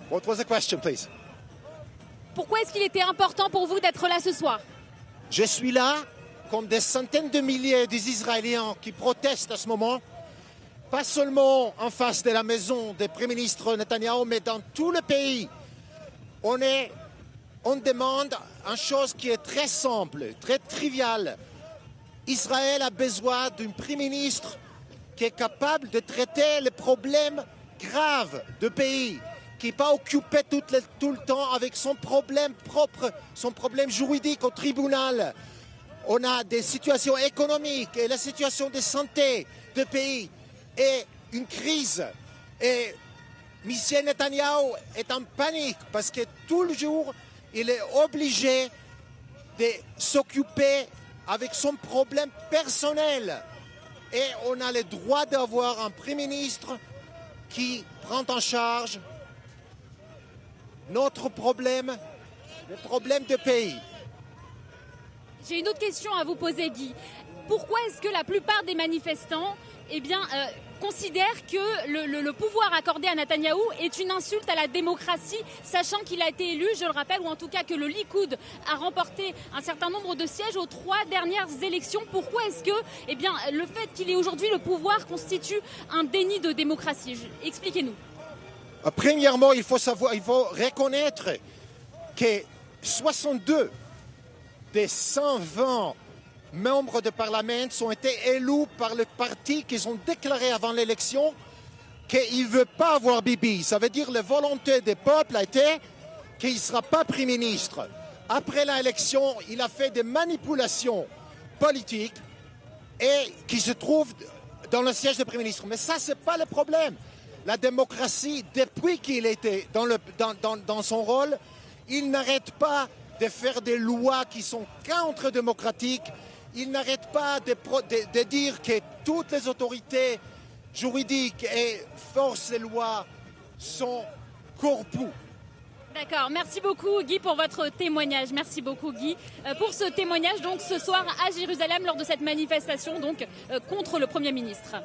What was the question, please? Pourquoi est-ce qu'il était important pour vous d'être là ce soir? Je suis là comme des centaines de milliers d'Israéliens qui protestent à ce moment, pas seulement en face de la maison du Premier ministre Netanyahou, mais dans tout le pays. On demande une chose qui est très simple, très triviale. Israël a besoin d'un Premier ministre qui est capable de traiter les problèmes graves du pays, qui n'est pas occupé tout le temps avec son problème propre, son problème juridique au tribunal. On a des situations économiques et la situation de santé du pays est une crise. Et M. Netanyahou est en panique parce que tout le jour, il est obligé de s'occuper avec son problème personnel. Et on a le droit d'avoir un Premier ministre qui prend en charge notre problème, le problème du pays. J'ai une autre question à vous poser, Guy. Pourquoi est-ce que la plupart des manifestants considèrent que le pouvoir accordé à Netanyahou est une insulte à la démocratie, sachant qu'il a été élu, je le rappelle, ou en tout cas que le Likoud a remporté un certain nombre de sièges aux 3 dernières élections. Pourquoi est-ce que le fait qu'il ait aujourd'hui le pouvoir constitue un déni de démocratie? Expliquez-nous. Premièrement, il faut reconnaître que 62 des 120 membres de Parlement ont été élus par le parti qu'ils ont déclaré avant l'élection qu'ils ne veulent pas avoir Bibi. Ça veut dire que la volonté des peuples a été qu'il ne sera pas Premier ministre. Après l'élection, il a fait des manipulations politiques et qui se trouvent dans le siège du Premier ministre. Mais ça, ce n'est pas le problème. La démocratie, depuis qu'il était dans son rôle, il n'arrête pas de faire des lois qui sont contre-démocratiques. Il n'arrête pas de dire que toutes les autorités juridiques et forces de loi sont corrompues. D'accord, merci beaucoup Guy pour votre témoignage. Merci beaucoup Guy pour ce témoignage donc ce soir à Jérusalem lors de cette manifestation donc contre le Premier ministre.